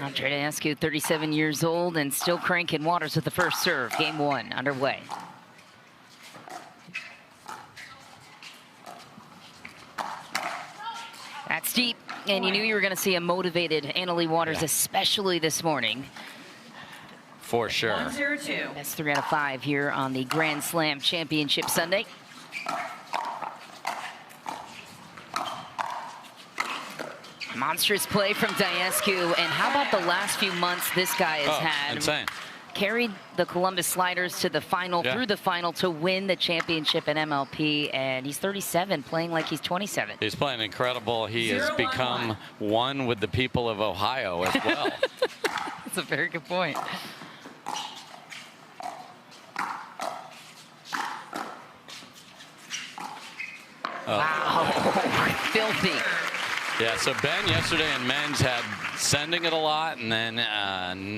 Andre Daescu, 37 years old and still cranking waters with the first serve. Game 1 underway. That's deep, and you knew you were going to see a motivated Annalie Waters, especially this morning. For sure. 1-0-2. That's 3 out of 5 here on the Grand Slam Championship Sunday. Monstrous play from Daescu, and how about the last few months this guy has had? Insane. Carried the Columbus Sliders to the final, through the final to win the championship in MLP, and he's 37, playing like he's 27. He's playing incredible. He has become one with the people of Ohio as well. That's a very good point. Wow, filthy. Yeah, so Ben yesterday in men's had sending it a lot and then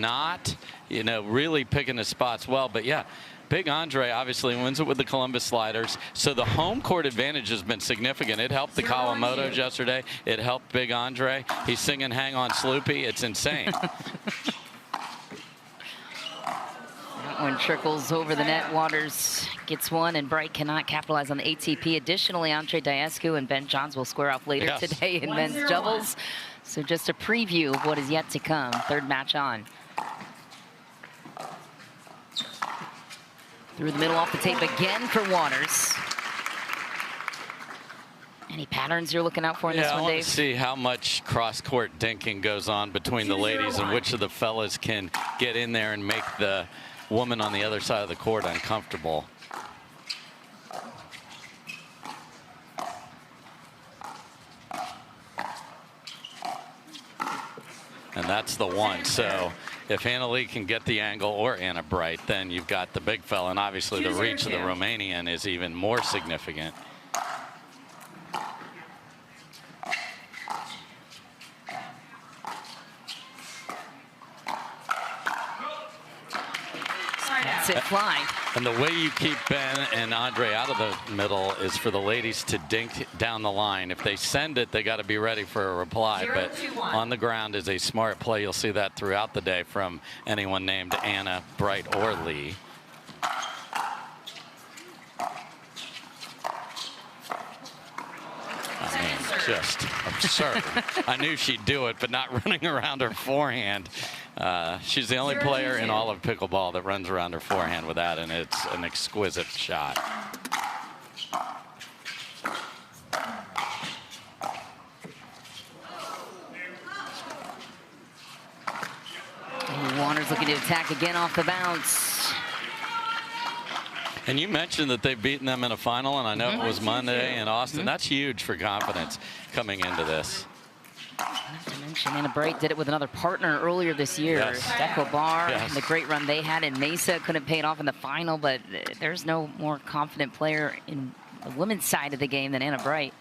not, really picking his spots well. But yeah, Big Andre obviously wins it with the Columbus Sliders. So the home court advantage has been significant. It helped the Kawamotos yesterday. It helped Big Andre. He's singing Hang On Sloopy. It's insane. That one trickles over the net. Waters gets one, and Bright cannot capitalize on the ATP. Additionally, Andre Daescu and Ben Johns will square off later today in men's doubles. So just a preview of what is yet to come. Third match on. Through the middle, off the tape again for Waters. Any patterns you're looking out for in this one, Dave? I want to see how much cross-court dinking goes on between the ladies and which of the fellas can get in there and make the woman on the other side of the court uncomfortable. And that's the one. So if Annalie can get the angle, or Anna Bright, then you've got the big fella. And obviously the reach of the Romanian is even more significant. That's it, flying. And the way you keep Ben and Andre out of the middle is for the ladies to dink down the line. If they send it, they got to be ready for a reply. But on the ground is a smart play. You'll see that throughout the day from anyone named Anna, Bright, or Lee. I mean, just absurd. I knew she'd do it, but not running around her forehand. She's the only player in all of pickleball that runs around her forehand with that, and it's an exquisite shot. Waters looking to attack again off the bounce. And you mentioned that they've beaten them in a final, and I know it was Monday in Austin. That's huge for confidence coming into this. Not to mention, Anna Bright did it with another partner earlier this year. Deco Bar, the great run they had in Mesa, couldn't pay it off in the final, but there's no more confident player in the women's side of the game than Anna Bright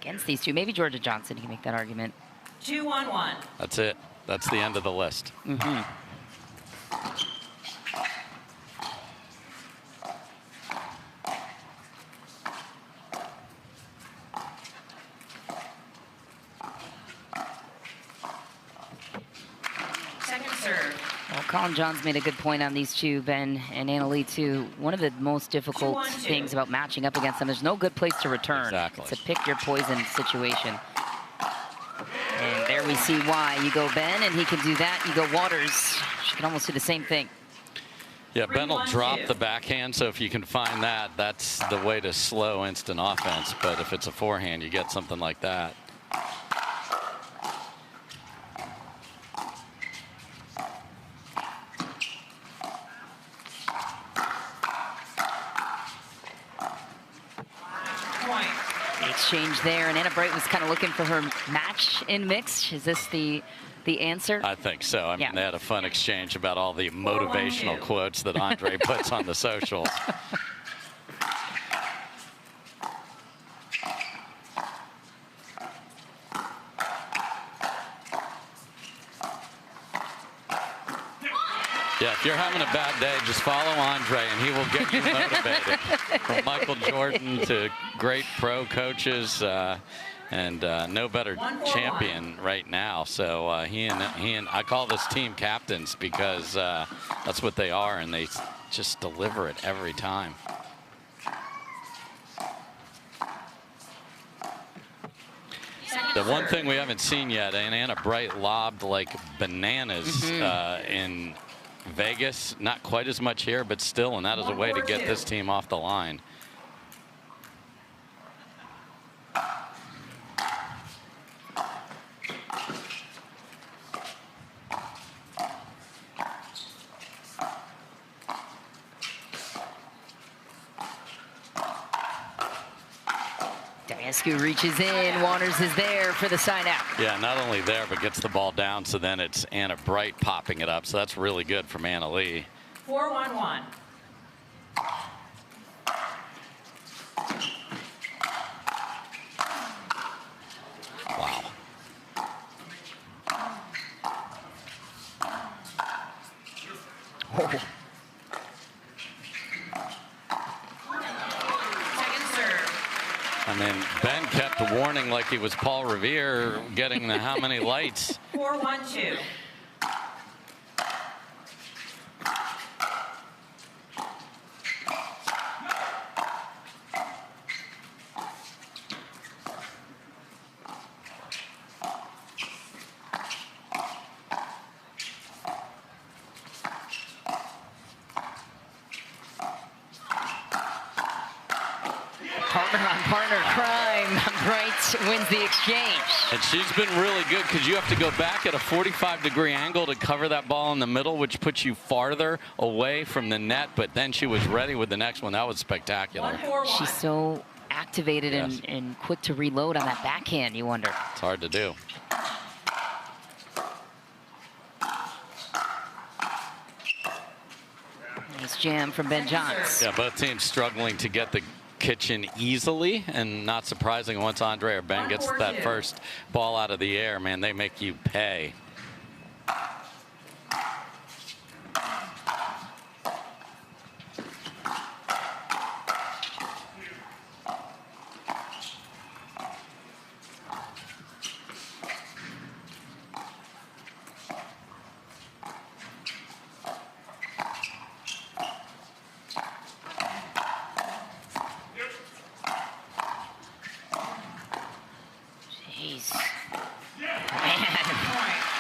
against these two. Maybe Georgia Johnson can make that argument. 2-1-1. That's it. That's the end of the list. Well, Colin Johns made a good point on these two, Ben and Annalie, too. One of the most difficult things about matching up against them, there's no good place to return. It's a pick your poison situation. And there we see why. You go Ben, and he can do that. You go Waters. She can almost do the same thing. Yeah, Ben will drop the backhand, so if you can find that, that's the way to slow instant offense. But if it's a forehand, you get something like that. Exchange there, and Anna Bright was kind of looking for her match in mix. Is this the answer? I think so. I mean, they had a fun exchange about all the motivational quotes that Andre puts on the socials. Yeah, if you're having a bad day, just follow Andre and he will get you motivated. From Michael Jordan to great pro coaches, and and no better champion right now. So he and I call this team captains because that's what they are, and they just deliver it every time. The one thing we haven't seen yet, and Anna Bright lobbed like bananas in Vegas. Not quite as much here, but still, and that is a way to get this team off the line. Daescu reaches in. Waters is there for the side out. Yeah, not only there, but gets the ball down. So then it's Anna Bright popping it up. So that's really good from Anna Lee. 4-1-1. Wow. Oh. I mean, Ben kept warning like he was Paul Revere getting the how many lights. 4-1-2. Partner on partner crime. Bright wins the exchange. And she's been really good because you have to go back at a 45-degree angle to cover that ball in the middle, which puts you farther away from the net. But then she was ready with the next one. That was spectacular. 1-4-1. She's so activated Yes. and quick to reload on that backhand, you wonder. It's hard to do. Nice jam from Ben Johns. Yeah, both teams struggling to get the kitchen easily, and not surprising once Andre or Ben gets that first ball out of the air, man, they make you pay. Jeez. Man,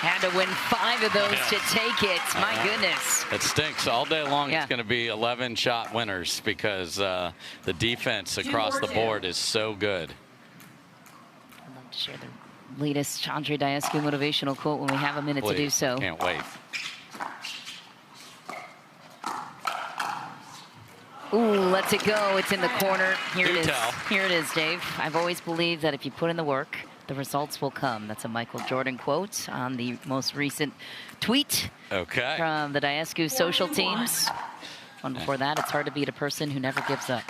had to win 5 of those to take it. My goodness. It stinks all day long. Yeah. It's going to be 11 shot winners because the defense across the board is so good. I'd love to share the latest Andre Daescu motivational quote when we have a minute to do Please, so. can't wait. Ooh, lets it go. It's in the corner. Here Do it is. tell. Here it is, Dave. I've always believed that if you put in the work, the results will come. That's a Michael Jordan quote on the most recent tweet Okay. from the Daescu social teams. One before that, it's hard to beat a person who never gives up.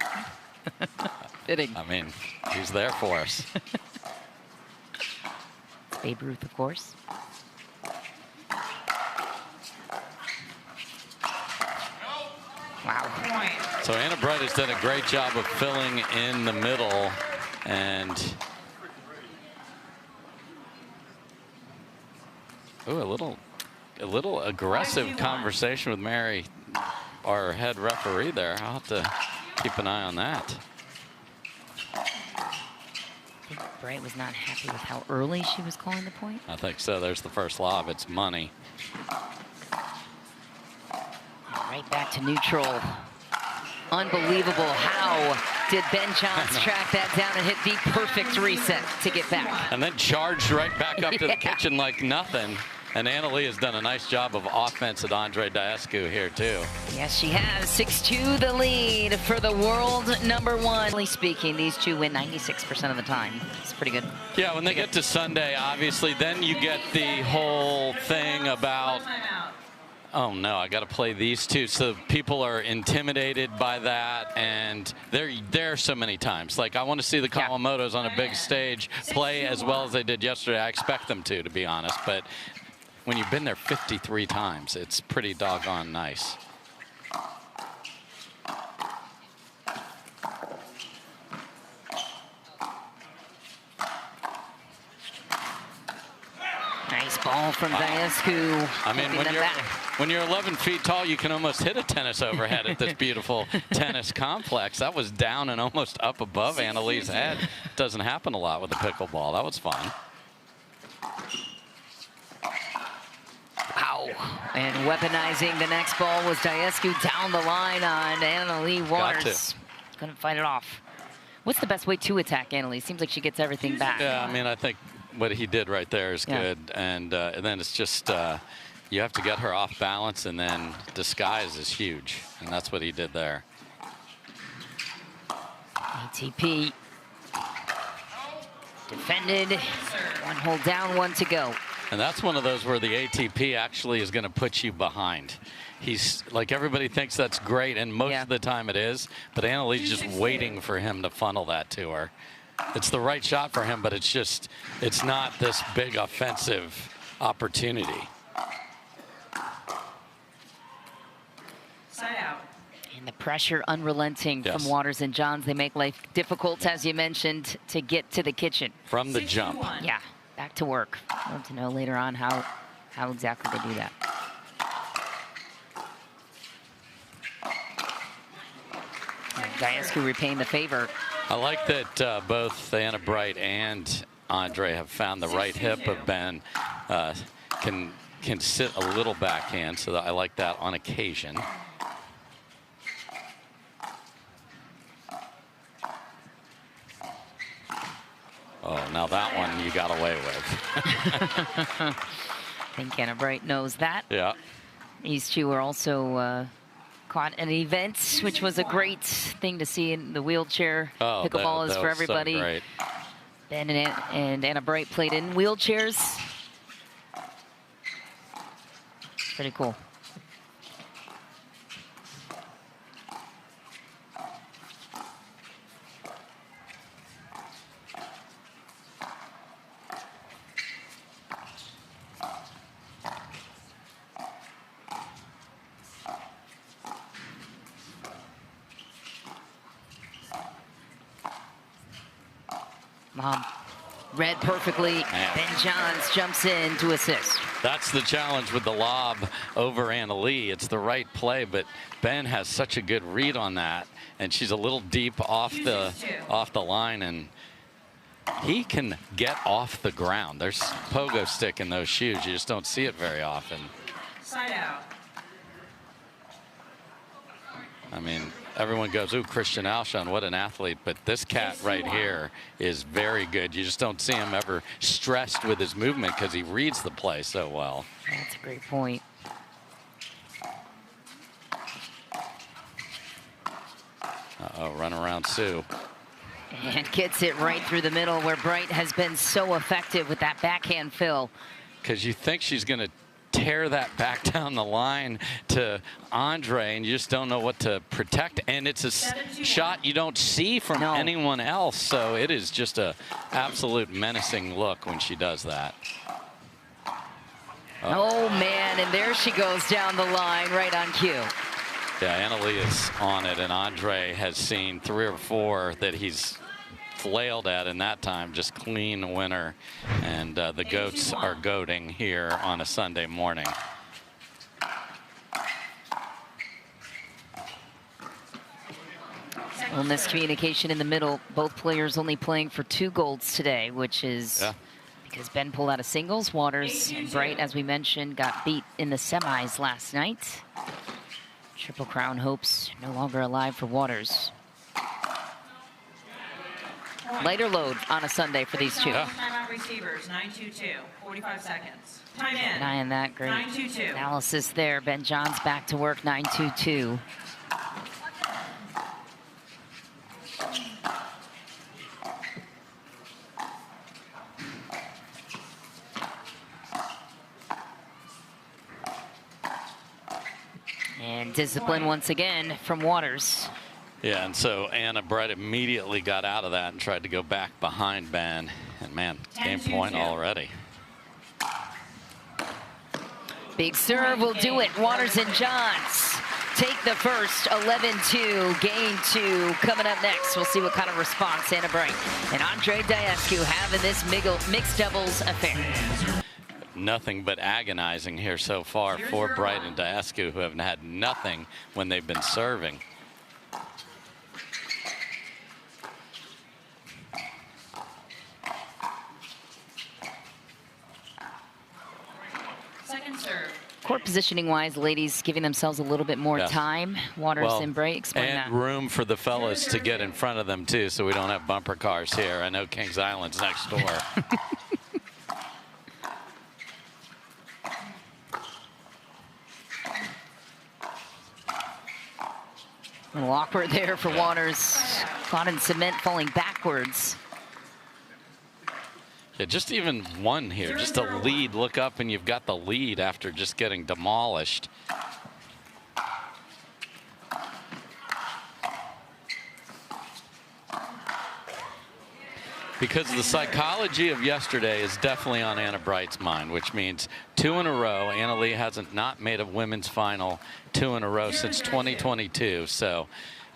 Fitting. I mean, he's there for us. It's Babe Ruth, of course. Wow. So Anna Bright has done a great job of filling in the middle, and ooh, a little aggressive conversation with Mary, our head referee there. I'll have to keep an eye on that. I think Bright was not happy with how early she was calling the point. I think so. There's the first lob. It's money. Right back to neutral. Unbelievable. How did Ben Johns track that down and hit the perfect reset to get back? And then charged right back up to the kitchen like nothing. And Anna Lee has done a nice job of offense at Andre Daescu here, too. Yes, she has. 6-2 the lead for the world number 1. Generally speaking, these two win 96% of the time. It's pretty good. Yeah, when they get to Sunday, obviously, then you get the whole thing about, oh no, I got to play these two. So people are intimidated by that, and they're there so many times. Like, I want to see the Kawamotos on a big stage play as well as they did yesterday. I expect them to be honest. But when you've been there 53 times, it's pretty doggone nice. from Daescu. I mean, when you're 11 feet tall, you can almost hit a tennis overhead at this beautiful tennis complex. That was down and almost up above Annalee's head. Doesn't happen a lot with the pickleball. That was fun. Wow. And weaponizing the next ball was Daescu down the line on Annalee Waters. Couldn't fight it off. What's the best way to attack Annalee? Seems like she gets everything back. Yeah, I mean, I think what he did right there is good. And then it's just, you have to get her off balance, and then disguise is huge. And that's what he did there. ATP defended. One hole down, one to go. And that's one of those where the ATP actually is going to put you behind. He's like, everybody thinks that's great, and most of the time it is, but Annalee's just waiting for him to funnel that to her. It's the right shot for him, but it's just, it's not this big offensive opportunity. Side out. And the pressure unrelenting from Waters and Johns. They make life difficult, as you mentioned, to get to the kitchen. From the jump. Yeah, back to work. I'd love to know later on how exactly they do that. Daescu repaying the favor. I like that both Anna Bright and Andre have found the right hip of Ben. Can sit a little backhand, so that I like that on occasion. Oh, now that one you got away with. I think Anna Bright knows that. Yeah. These two are also caught at an event, which was a great thing to see in the wheelchair. Pickleball is for everybody. So great. Ben and Anna Bright played in wheelchairs. Pretty cool. Read perfectly. Ben Johns jumps in to assist. That's the challenge with the lob over Annalee. It's the right play, but Ben has such a good read on that, and she's a little deep off the line, and he can get off the ground. There's pogo stick in those shoes. You just don't see it very often. Side out. I mean, everyone goes, ooh, Christian Alshon, what an athlete. But this cat right here is very good. You just don't see him ever stressed with his movement because he reads the play so well. That's a great point. Uh-oh, run around Sue. And gets it right through the middle, where Bright has been so effective with that backhand fill. Because you think she's going to tear that back down the line to Andre, and you just don't know what to protect. And it's a shot you don't see from anyone else, so it is just a absolute menacing look when she does that. Oh man, and there she goes down the line right on cue. Yeah, Annalee is on it, and Andre has seen 3 or 4 that he's flailed at in that time. Just clean winner, and the goats are goating here on a Sunday morning. Well, miscommunication in the middle. Both players only playing for 2 golds today, which is because Ben pulled out of singles. Waters and Bright, as we mentioned, got beat in the semis last night. Triple Crown hopes no longer alive for Waters. Lighter load on a Sunday for these two. Timeout receivers, 9-2-2, 45 seconds. Time in. An eye on that, great 9-2-2. analysis there. Ben Johns back to work, 9-2-2. And discipline once again from Waters. Yeah, and so Anna Bright immediately got out of that and tried to go back behind Ben. And man, game point already. Big serve will do it. Waters and Johns take the first, 11-2, game 2. Coming up next, we'll see what kind of response Anna Bright and Andre Daescu have in this mixed doubles affair. nothing but agonizing here so far for Bright and Daescu, who have had nothing when they've been serving. Second serve. Court positioning wise, ladies giving themselves a little bit more time. Waters and Bright, explain and that. Room for the fellas to get in front of them too, so we don't have bumper cars here. I know Kings Island's next door. A little awkward there for Waters. Caught in cement, falling backwards. Yeah, just even one here, just a lead. Look up and you've got the lead after just getting demolished. Because the psychology of yesterday is definitely on Anna Bright's mind, which means 2 in a row. Anna Leigh hasn't not made a women's final 2 in a row since 2022. So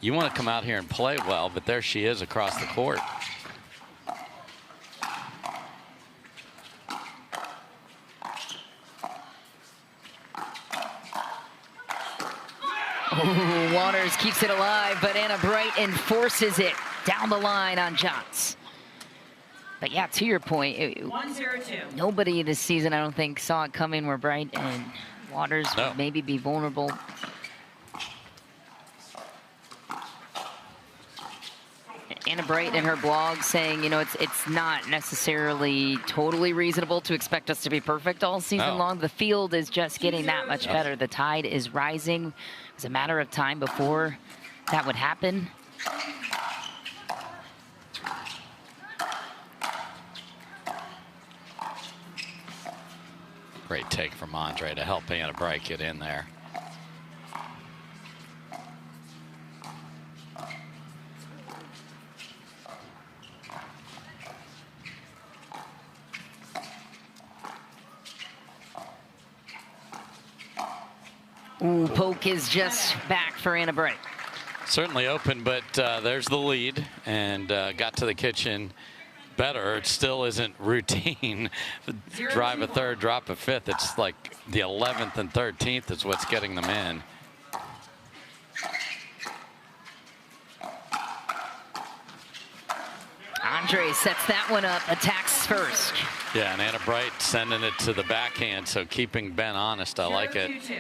you want to come out here and play well, but there she is across the court. Oh, Waters keeps it alive, but Anna Bright enforces it down the line on shots. But yeah, to your point, 1-0-2. Nobody this season, I don't think, saw it coming where Bright and Waters would maybe be vulnerable. Anna Bright in her blog saying, you know, it's not necessarily totally reasonable to expect us to be perfect all season long. The field is just getting that much better. The tide is rising. It was a matter of time before that would happen. Great take from Andre to help Anna Bright get in there. Ooh, poke is just back for Anna Bright. Certainly open, but there's the lead, and got to the kitchen better. It still isn't routine. Drive a third, drop a fifth. It's like the 11th and 13th is what's getting them in. Andre sets that one up, attacks first. Yeah, and Anna Bright sending it to the backhand, so keeping Ben honest. I like it. 0-2-2.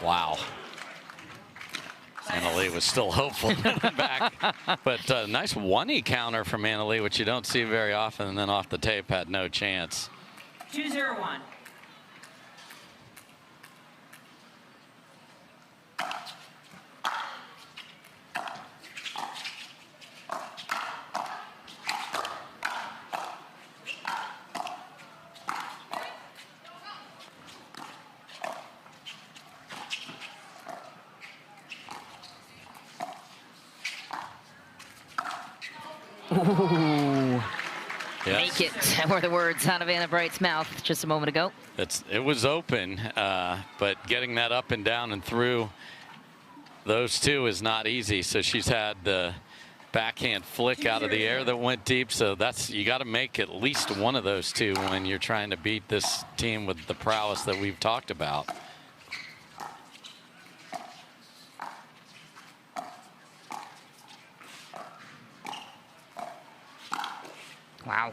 Wow. Anna Leigh was still hopeful to come back. But nice 1-E counter from Anna Leigh, which you don't see very often, and then off the tape had no chance. 2-0-1. Ooh. Yes. Make it were the words out of Anna Bright's mouth just a moment ago. It was open, but getting that up and down and through those two is not easy. So she's had the backhand flick out of the air that went deep. So you got to make at least one of those two when you're trying to beat this team with the prowess that we've talked about. Wow.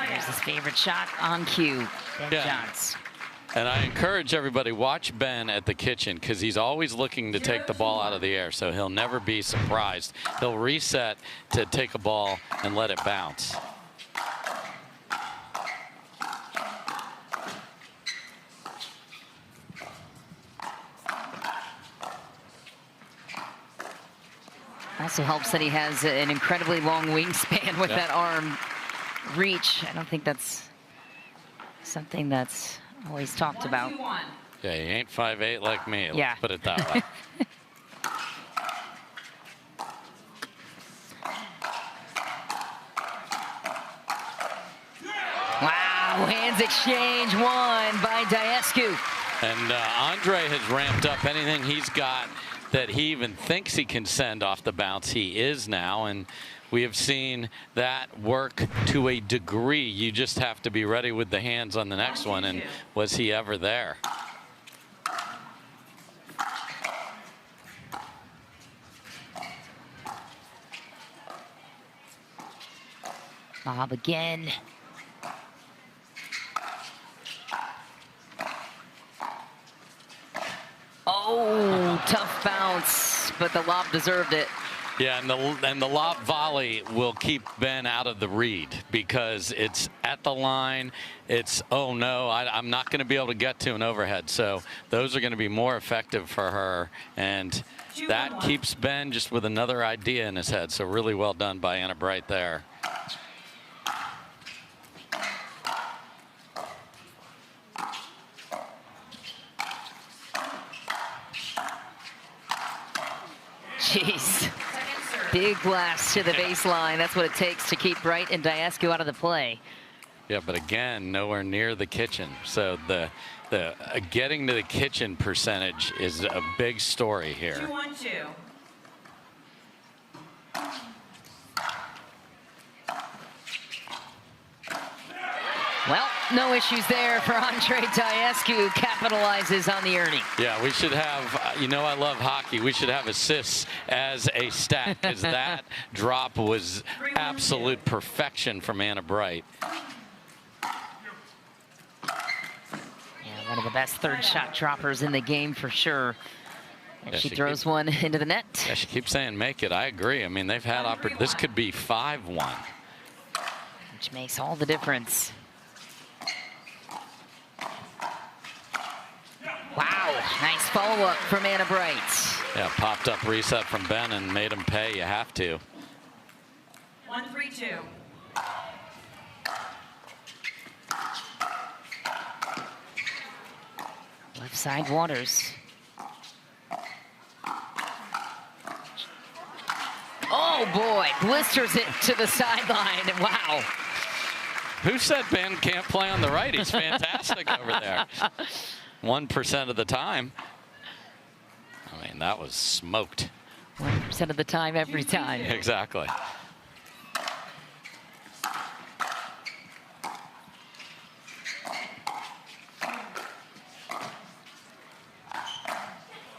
There's his favorite shot on cue. Ben Johns. And I encourage everybody, watch Ben at the kitchen, because he's always looking to take the ball out of the air, so he'll never be surprised. He'll reset to take a ball and let it bounce. Also helps that he has an incredibly long wingspan with that arm reach. I don't think that's something that's always talked about. Yeah, he ain't 5'8" like me. Yeah. Let's put it that way. Wow, hands exchange, won by Daescu. And Andre has ramped up anything he's got that he even thinks he can send off the bounce. He is now, and we have seen that work to a degree. You just have to be ready with the hands on the next one, and was he ever there? Bob again. Oh, tough bounce, but the lob deserved it. Yeah, and the lob volley will keep Ben out of the read because it's at the line. It's, oh no, I'm not going to be able to get to an overhead. So those are going to be more effective for her. And that keeps Ben just with another idea in his head. So really well done by Anna Bright there. Jeez. Big blast to the baseline. That's what it takes to keep Bright and Daescu out of the play. Yeah, but again, nowhere near the kitchen. So the getting to the kitchen percentage is a big story here. 2-1-2. Well, no issues there for Andre Daescu. Capitalizes on the earning. Yeah, we should have, you know, I love hockey. We should have assists as a stat because that drop was absolute perfection from Anna Bright. Yeah, one of the best third shot droppers in the game for sure. And Yeah, she throws one into the net. Yeah, she keeps saying make it. I agree. I mean, they've had this could be 5-1. Which makes all the difference. Wow, nice follow-up from Anna Bright. Yeah, popped up reset from Ben and made him pay. You have to. 1-3-2. Left side Waters. Oh boy, blisters it to the sideline. Wow. Who said Ben can't play on the right? He's fantastic over there. 1% of the time. I mean, that was smoked. 1% of the time, every time. Exactly.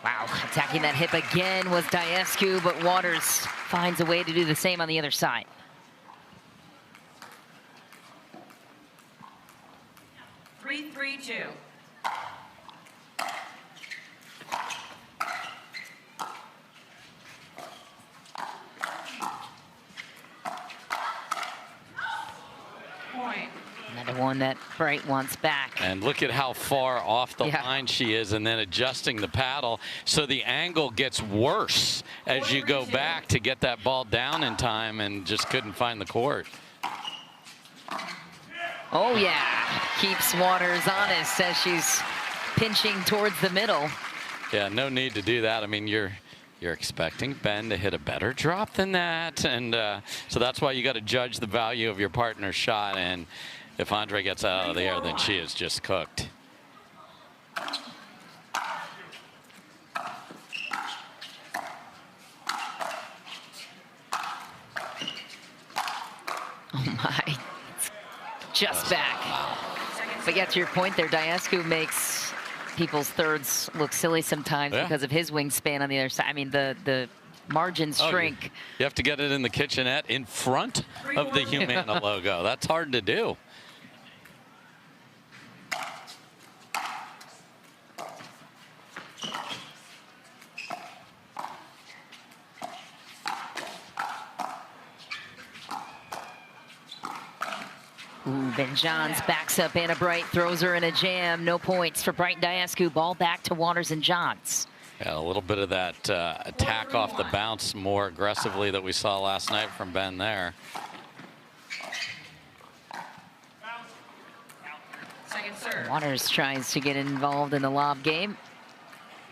Wow, attacking that hip again was Daescu, but Waters finds a way to do the same on the other side. Another one that Bright wants back. And look at how far off the line she is, and then adjusting the paddle so the angle gets worse as you go back to get that ball down in time, and just couldn't find the court. Oh yeah, keeps Waters honest as she's pinching towards the middle. Yeah, no need to do that. I mean, you're expecting Ben to hit a better drop than that, and so that's why you got to judge the value of your partner's shot. And if Andre gets out of the air, then she is just cooked. Oh my, just back. But yeah, to your point there, Daescu makes people's thirds look silly sometimes because of his wingspan on the other side. I mean, the margins shrink. You have to get it in the kitchenette in front of the Humana logo. That's hard to do. Ooh, Ben Johns backs up Anna Bright, throws her in a jam. No points for Bright Daescu. Ball back to Waters and Johns. Yeah, a little bit of that attack off the bounce more aggressively that we saw last night from Ben there. Waters tries to get involved in the lob game.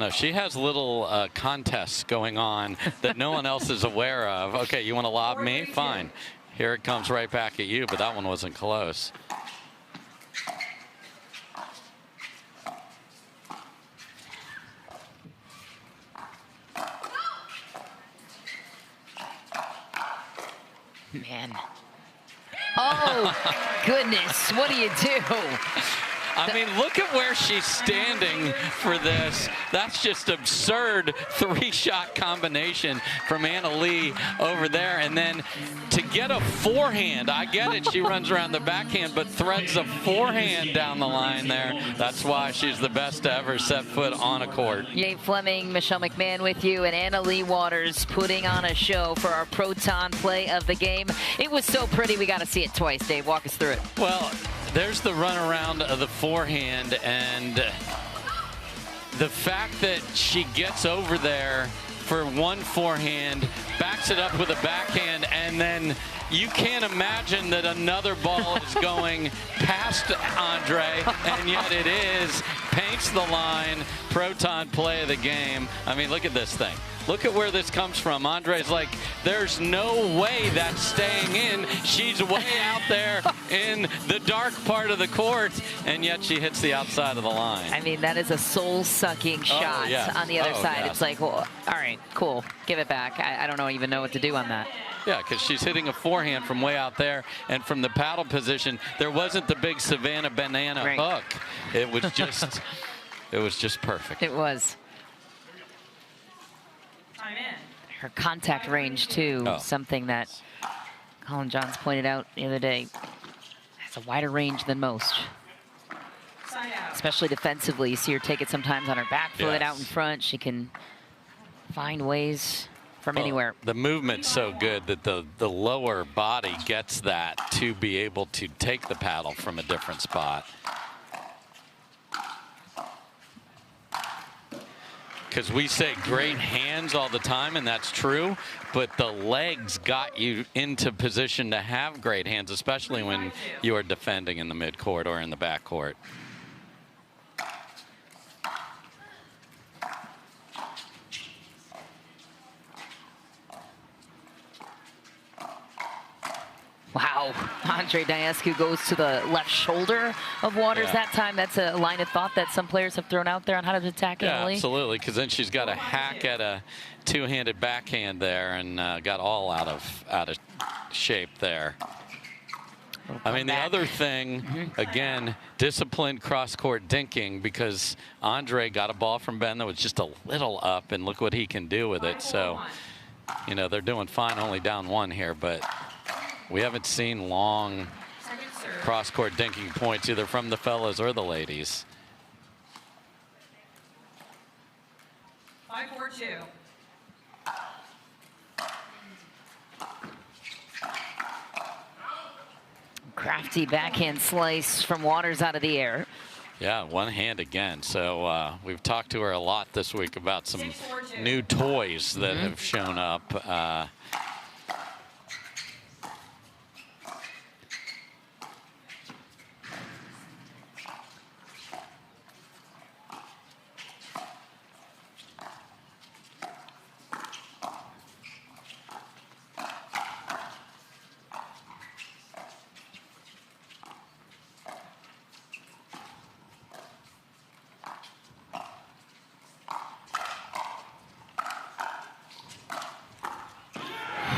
No, she has little contests going on that no one else is aware of. Okay, you want to lob me? Fine. Here it comes right back at you, but that one wasn't close. Man. Oh, goodness. What do you do? I mean, look at where she's standing for this. That's just absurd three-shot combination from Anna Leigh over there. And then to get a forehand, I get it, she runs around the backhand, but threads a forehand down the line there. That's why she's the best to ever set foot on a court. Nate Fleming, Michelle McMahon with you, and Anna Leigh Waters putting on a show for our Proton play of the game. It was so pretty, we got to see it twice. Dave, walk us through it. Well, there's the runaround of the forehand, and the fact that she gets over there for one forehand, backs it up with a backhand, and then you can't imagine that another ball is going past Andre, and yet it is. Paints the line. Proton play of the game. I mean, look at this thing. Look at where this comes from. Andre's like, there's no way that's staying in. She's way out there in the dark part of the court, and yet she hits the outside of the line. I mean, that is a soul-sucking shot on the other side. Yeah. It's like, well, all right, cool, give it back. I don't even know what to do on that. Yeah, because she's hitting a forehand from way out there, and from the paddle position, there wasn't the big Savannah banana hook. It was just, it was just perfect. It was. Her contact range, too, something that Colin Johns pointed out the other day, has a wider range than most. Especially defensively. You see her take it sometimes on her back foot, out in front. She can find ways from anywhere. The movement's so good that the lower body gets that to be able to take the paddle from a different spot. Because we say great hands all the time, and that's true, but the legs got you into position to have great hands, especially when you are defending in the midcourt or in the backcourt. Wow, Andre Daescu goes to the left shoulder of Waters that time. That's a line of thought that some players have thrown out there on how to attack Anna Leigh. Absolutely, because then she's got a hack at a two-handed backhand there, and got all out of shape there. I mean, the other thing, again, disciplined cross-court dinking, because Andre got a ball from Ben that was just a little up, and look what he can do with it. So, you know, they're doing fine, only down one here, but we haven't seen long cross-court dinking points either from the fellas or the ladies. 5-4-2. Crafty backhand slice from Waters out of the air. Yeah, one hand again. So we've talked to her a lot this week about some new toys that have shown up.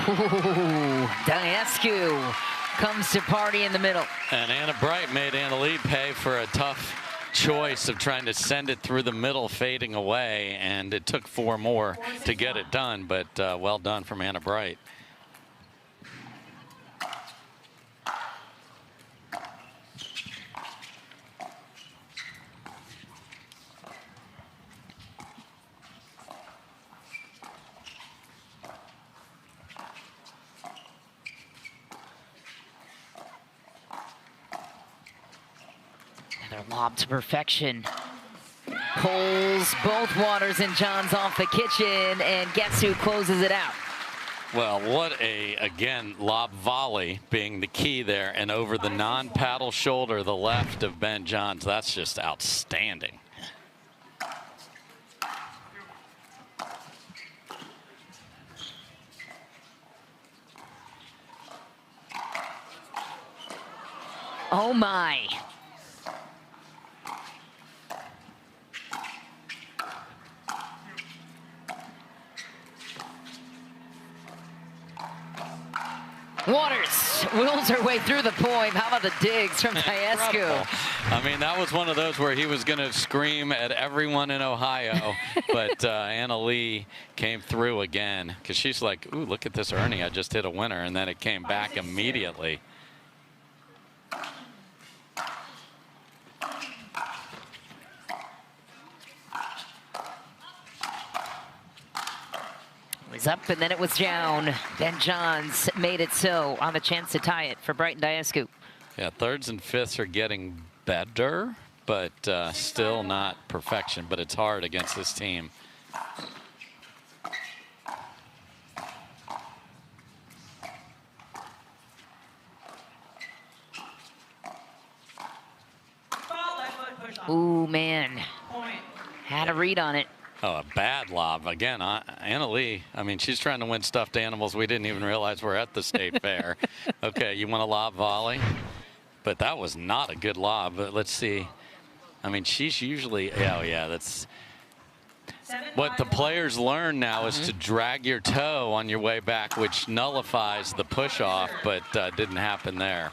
Ooh, Daescu comes to party in the middle. And Anna Bright made Anna Leigh pay for a tough choice of trying to send it through the middle, fading away, and it took 4 more to get it done, but well done from Anna Bright. Lob to perfection. Pulls both Waters and Johns off the kitchen, and guess who closes it out? Well, what a, again, lob volley being the key there, and over the non-paddle shoulder, the left of Ben Johns. That's just outstanding. Oh my. Waters wills her way through the point. How about the digs from Daescu? I mean, that was one of those where he was going to scream at everyone in Ohio, but Anna Lee came through again because she's like, ooh, look at this Ernie. I just hit a winner, and then it came back immediately. It was up and then it was down. Ben Johns made it so on the chance to tie it for Brighton Daescu. Yeah, thirds and fifths are getting better, but still not perfection, but it's hard against this team. Ooh, man. Had a read on it. Oh, a bad lob. Again, Anna Lee, I mean, she's trying to win stuffed animals. We didn't even realize we're at the state fair. Okay, you want a lob volley? But that was not a good lob. But let's see. I mean, she's usually, oh, yeah, that's what the players learn now is to drag your toe on your way back, which nullifies the push off, but didn't happen there.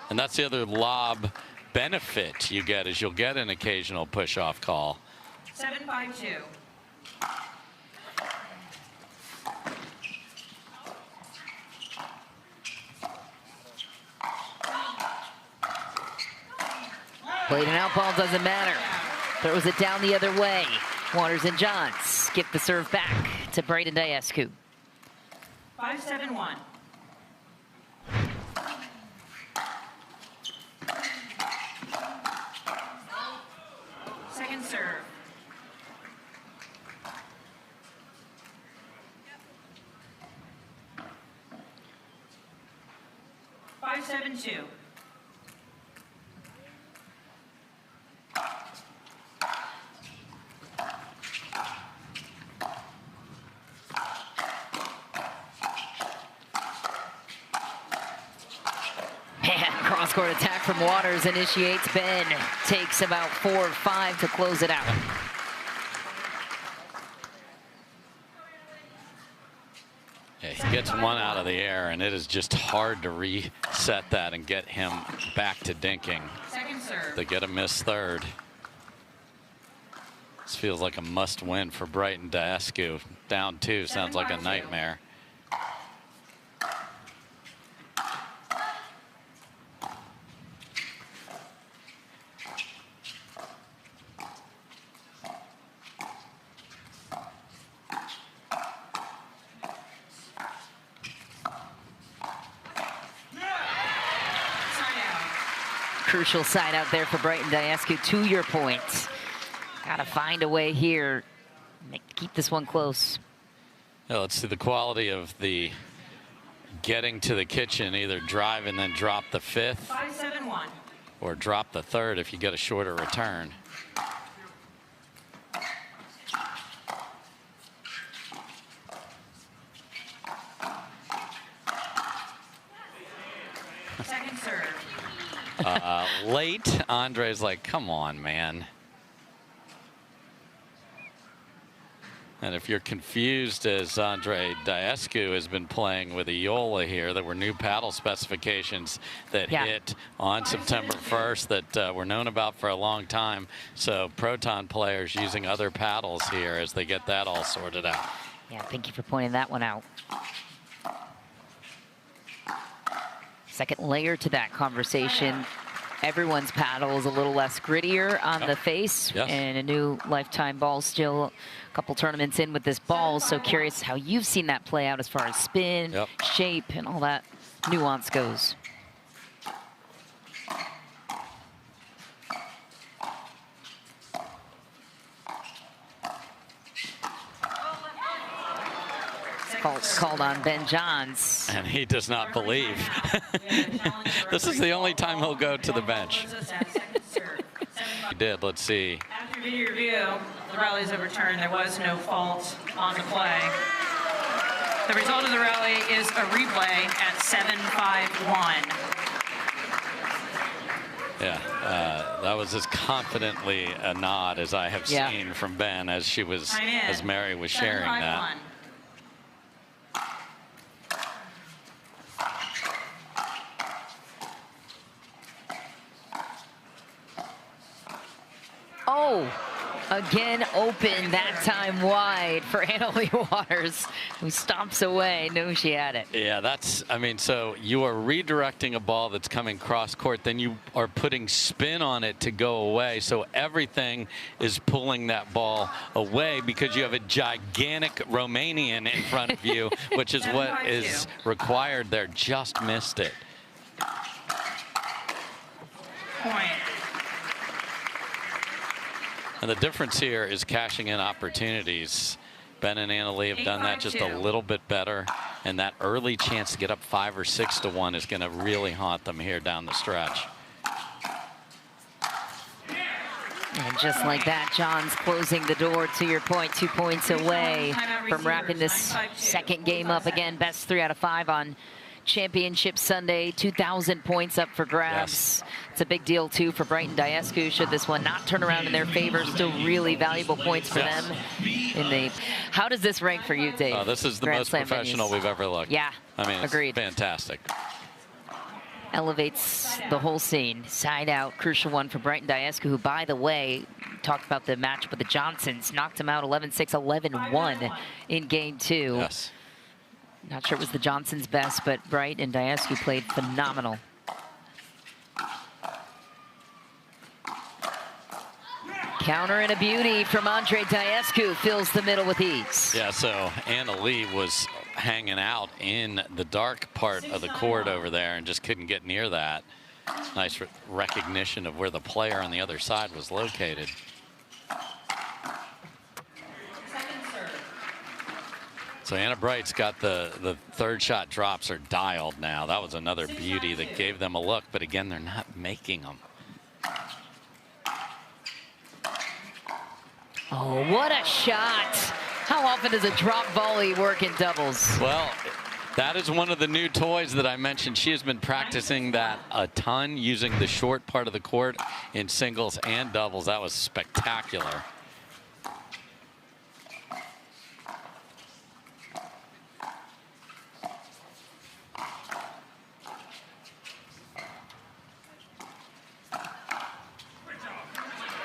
And that's the other lob benefit you get is you'll get an occasional push off call. 7-5-2. Played an out ball, doesn't matter. Throws it down the other way. Waters and Johns skip the serve back to Brighton Daescu. 5-7-1. Second serve. 5-7-2. Cross-court attack from Waters initiates. Ben takes about 4 or 5 to close it out. Yeah, he gets one out of the air, and it is just hard to reset that and get him back to dinking. Second serve. They get a missed third. This feels like a must-win for Brighton Daescu. Down 2 sounds like a nightmare. Crucial side out there for Brighton Daescu. To your point, gotta find a way here. Keep this one close. Yeah, let's see the quality of the getting to the kitchen. Either drive and then drop the fifth, 5-7-1. or drop the third if you get a shorter return. Second serve. Late, Andre's like, come on, man. And if you're confused, as Andre Daescu has been playing with Eola here, there were new paddle specifications that hit on September 1st that were known about for a long time. So Proton players using other paddles here as they get that all sorted out. Yeah, thank you for pointing that one out. Second layer to that conversation. Everyone's paddle is a little less grittier on the face, and a new lifetime ball. Still a couple tournaments in with this ball, so curious how you've seen that play out as far as spin, shape, and all that nuance goes. Called on Ben Johns. And he does not believe. This is the only time he'll go to the bench. He did. Let's see. After video review, the rally is overturned. There was no fault on the play. The result of the rally is a replay at 7-5-1. Yeah, that was as confidently a nod as I have seen from Ben as she was, as Mary was sharing that. Oh, again open, that time wide for Annalie Waters, who stomps away, knew she had it. Yeah, that's, I mean, so you are redirecting a ball that's coming cross court, then you are putting spin on it to go away. So everything is pulling that ball away because you have a gigantic Romanian in front of you, which is what is required there. Just missed it. Point. And the difference here is cashing in opportunities. Ben and Annalie have done that just a little bit better, and that early chance to get up 5 or 6 to 1 is going to really haunt them here down the stretch. And just like that, John's closing the door, to your point, 2 points away from wrapping this second game up again. Best 3 out of 5 on Championship Sunday, 2,000 points up for grabs. Yes. It's a big deal too for Brighton Daescu. Should this one not turn around in their favor, still really valuable points for them. In the, how does this rank for you, Dave? Oh, this is the most professional we've ever looked. Yeah, I mean, it's agreed. Fantastic. Elevates the whole scene. Side out, crucial one for Brighton Daescu, who, by the way, talked about the matchup with the Johnsons, knocked him out 11-6, 11-1 in game 2. Yes. Not sure it was the Johnsons' best, but Bright and Daescu played phenomenal. Counter and a beauty from Andre Daescu, fills the middle with ease. Yeah, so Annalie was hanging out in the dark part of the court over there and just couldn't get near that. Nice recognition of where the player on the other side was located. So Anna Bright's got the third shot drops are dialed now. That was another beauty that gave them a look, but again, they're not making them. Oh, what a shot. How often does a drop volley work in doubles? Well, that is one of the new toys that I mentioned. She has been practicing that a ton, using the short part of the court in singles and doubles. That was spectacular.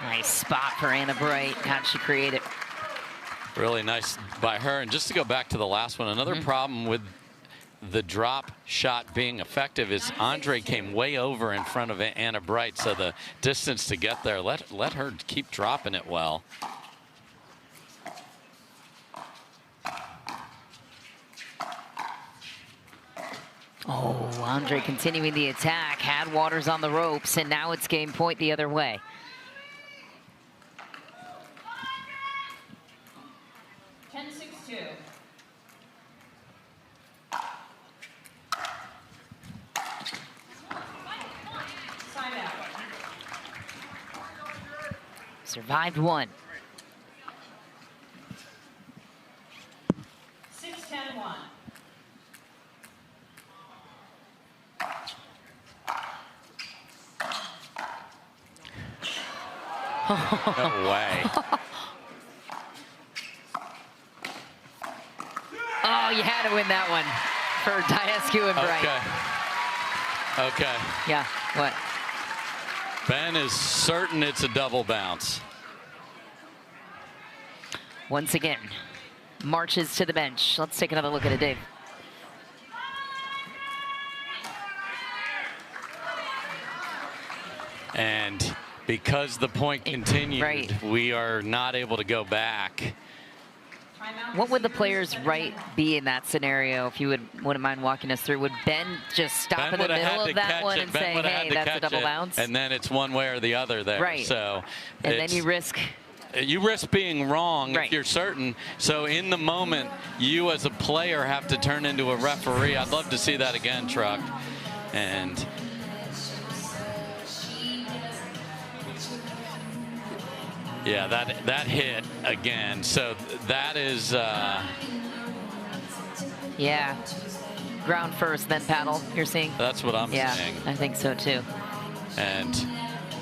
Nice spot for Anna Bright. How'd she create it? Really nice by her. And just to go back to the last one, another problem with the drop shot being effective is Andre came way over in front of Anna Bright, so the distance to get there, let her keep dropping it well. Oh, Andre continuing the attack, had Waters on the ropes, and now it's game point the other way. Survived one. 6-10-1. No way. Oh, you had to win that one for Daescu and Bright. Okay. Yeah, what? Ben is certain it's a double bounce. Once again, marches to the bench. Let's take another look at it, Dave. And because the point continued, we are not able to go back. What would the player's right be in that scenario, if you wouldn't mind walking us through? Would Ben just stop in the middle of that one and say, hey, that's a double bounce? And then it's one way or the other there. Right. So and then you risk being wrong if you're certain. So in the moment, you as a player have to turn into a referee. I'd love to see that again, Truck. And yeah, that hit again. So that is yeah, ground first, then paddle, you're seeing? That's what I'm saying. Yeah, I think so too. And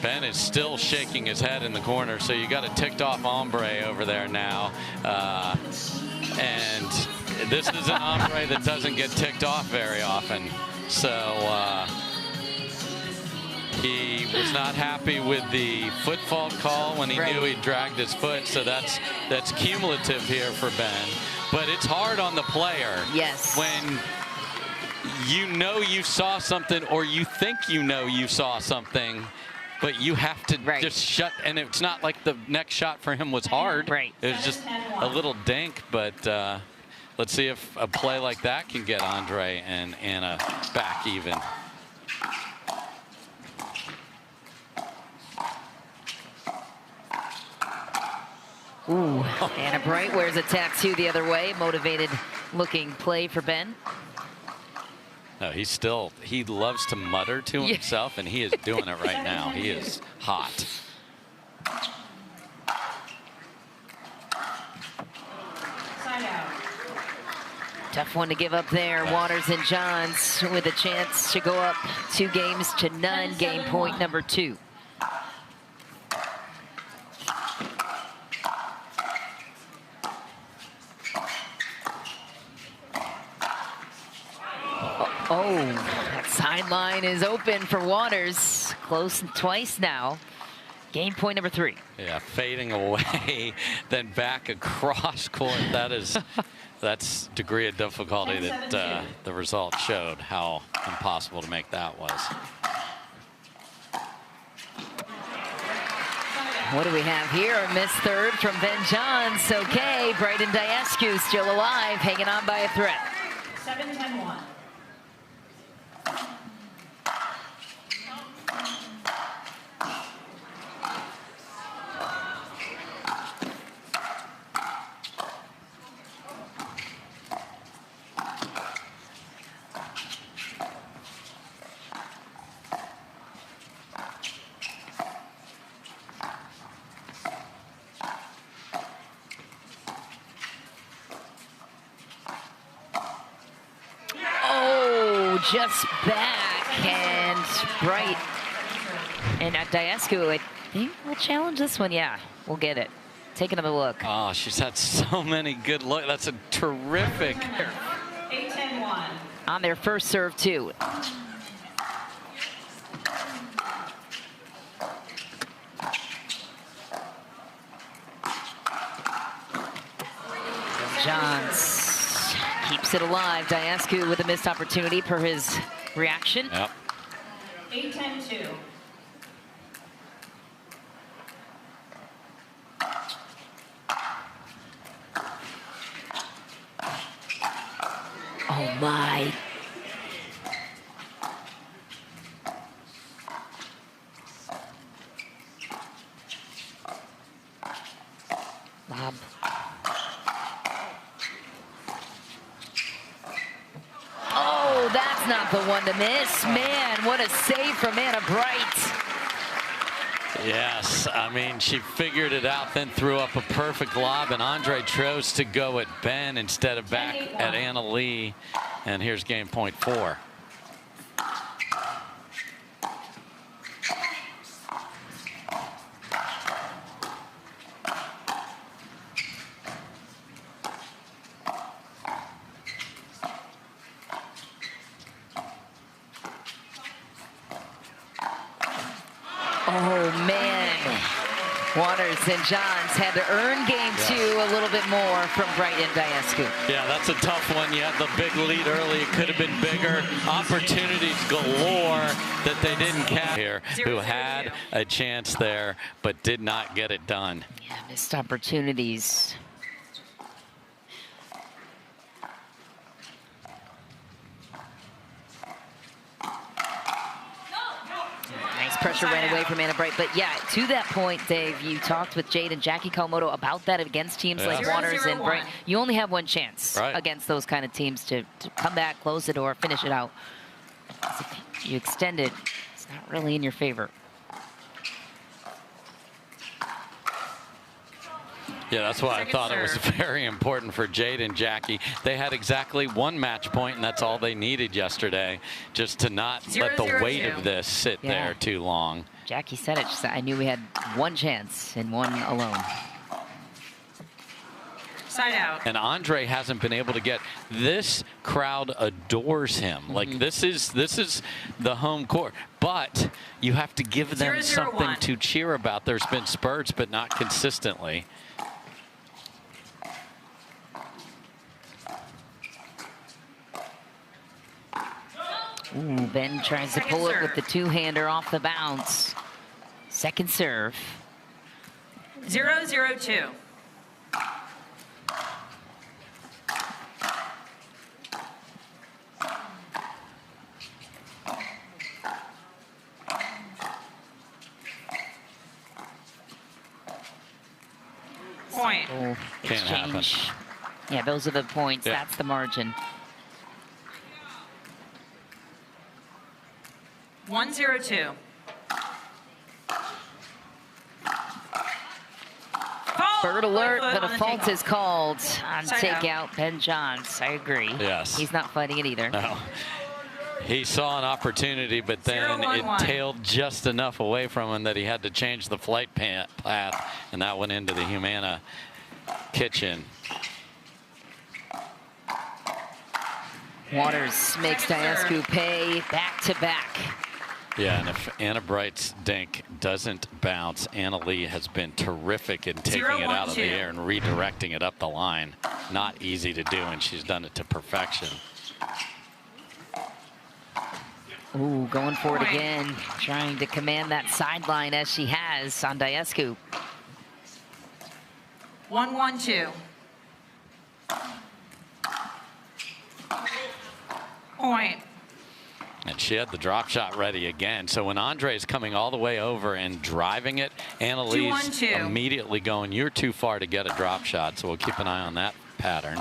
Ben is still shaking his head in the corner, so you got a ticked off hombre over there now. And this is an hombre that doesn't get ticked off very often. So He was not happy with the foot fault call when he knew he dragged his foot, so that's cumulative here for Ben. But it's hard on the player. Yes. When you know you saw something, or you think you know you saw something, but you have to just shut. And it's not like the next shot for him was hard. Right. It was just a little dink, but let's see if a play like that can get Andre and Anna back even. Ooh, Anna Bright wears a tattoo the other way. Motivated looking play for Ben. No, he loves to mutter to himself, and he is doing it right now. He is hot. Tough one to give up there. Waters and Johns with a chance to go up 2-0. Game point number 2. Oh, that sideline is open for Waters. Close twice now. Game point number 3. Yeah, fading away, then back across court. That's degree of difficulty that the result showed how impossible to make that was. What do we have here? A missed third from Ben Johns. Okay, Bright and Daescu still alive, hanging on by a thread. 7-10-1. Just back, and Bright and Daescu, I think we'll challenge this one. Yeah, we'll get it. Take another look. Oh, she's had so many good looks. That's a terrific. 8-10-1. On their first serve, too. Johns keeps it alive. Daescu with a missed opportunity per his reaction. Yep. 8-10-2. Oh my. Lob. Oh, that's not the one to miss. Man, what a save from Anna Bright. Yes, I mean, she figured it out, then threw up a perfect lob, and Andre chose to go at Ben instead of back at Anna Lee. And here's game point 4. Oh, man. Waters and Johns had to earn game 2 a little bit more from Bright and Daescu. Yeah, that's a tough one. You had the big lead early. It could have been bigger. Opportunities galore that they didn't catch here, who had a chance there but did not get it done. Yeah, missed opportunities. Pressure ran away from Anna Bright, but yeah, to that point, Dave, you talked with Jade and Jackie Kawamoto about that against teams like Waters and Bright. You only have one chance against those kind of teams to come back, close it, or finish it out. If you extend it, it's not really in your favor. Yeah, that's why I thought it was very important for Jade and Jackie. They had exactly one match point, and that's all they needed yesterday, just to not let the weight of this sit there too long. Jackie said it. She said, I knew we had one chance and one alone. Side out. And Andre hasn't been able to get. This crowd adores him. Like this is the home court. But you have to give them 0-0-1. something to cheer about. There's been spurts, but not consistently. Ooh, Ben tries to pull it with the two-hander off the bounce. Second serve. 0-0-2. Point. Oh, Can't happen. exchange. Yeah, those are the points. Yeah. That's the margin. 1-0-2. Bird alert, but a fault is called on Side out. takeout. Ben Johns, I agree. Yes. He's not fighting it either. No. He saw an opportunity, but then 0-1-1. it tailed just enough away from him that he had to change the flight path, and that went into the Humana kitchen. Waters makes Daescu pay back-to-back. Yeah, and if Anna Bright's dink doesn't bounce, Anna Lee has been terrific in taking it out of the 0-1-2. air and redirecting it up the line. Not easy to do, and she's done it to perfection. Ooh, going for it Point. again. Trying to command that sideline as she has on Daescu. 1-1-2. Point. And she had the drop shot ready again. So when Andre's coming all the way over and driving it, Anna Lee's 2-1-2. immediately going, you're too far to get a drop shot. So we'll keep an eye on that pattern.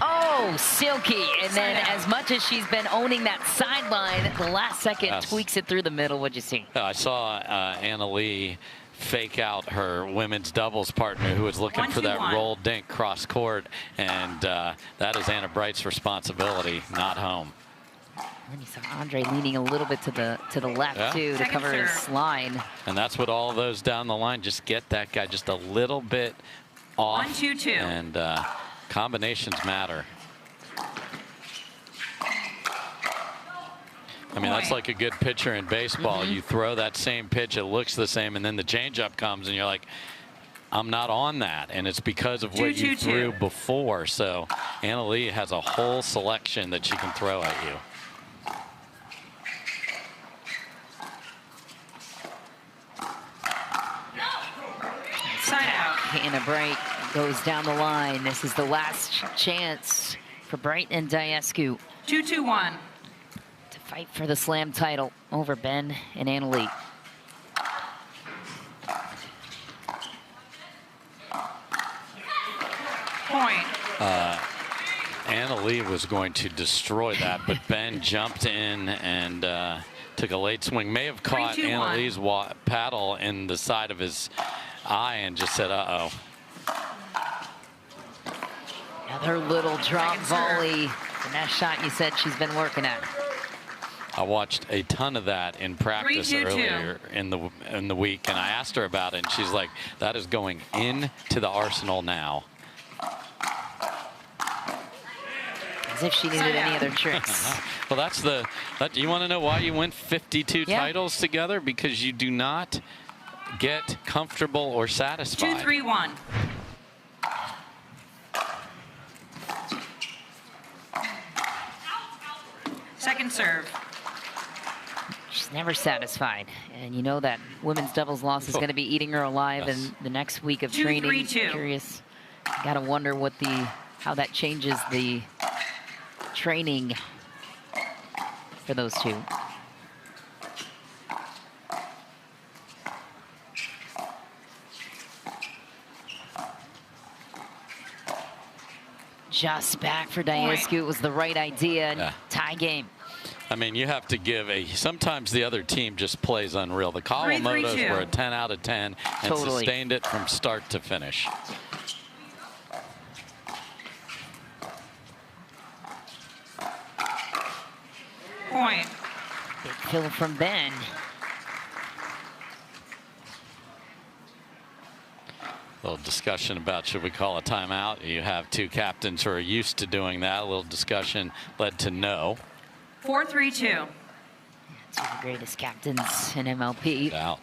Oh, silky. And then as much as she's been owning that sideline, the last second Yes. tweaks it through the middle. What'd you see? I saw Anna Lee fake out her women's doubles partner who was looking for that 1-2-1. roll dink cross court. And that is Anna Bright's responsibility, not home. And you saw Andre leaning a little bit to the left, Yeah. too, to Second cover his serve. line. And that's what all those down the line, just get that guy just a little bit off. 1-2-2. And combinations matter. I mean, that's like a good pitcher in baseball. You throw that same pitch, it looks the same, and then the changeup comes, and you're like, I'm not on that. And it's because of what you 2-2-2. threw before. So Anna Lee has a whole selection that she can throw at you. Side out. Hannah Bright goes down the line. This is the last chance for Bright and Daescu 2-2-1. to fight for the slam title over Ben and Anna Lee. Point. Anna Lee was going to destroy that, but Ben jumped in and took a late swing. May have caught 3-2-1. Anna Lee's paddle in the side of his eye and just said, uh-oh. Another little drop Second serve. volley. And that shot you said she's been working at. I watched a ton of that in practice 3-2-2. earlier in the week, and I asked her about it, and she's like, that is going into the arsenal now. As if she needed any other tricks. Well, you want to know why you win 52 Yeah. titles together? Because you do not get comfortable or satisfied. 2-3-1. Second serve. She's never satisfied. And you know that women's doubles loss is going to be eating her alive Yes. in the next week of 2-3-2. training. Curious. Got to wonder how that changes the training for those two. Just back for Daescu. It was the right idea. Yeah. Tie game. I mean, you have to give sometimes the other team just plays unreal. The Kawamotos 3-3-2. were a 10 out of 10 and Totally. sustained it from start to finish. Point. Big kill from Ben. little discussion about should we call a timeout. You have two captains who are used to doing that. A little discussion led to no. 4-3-2. Two of the greatest captains in MLP. Out.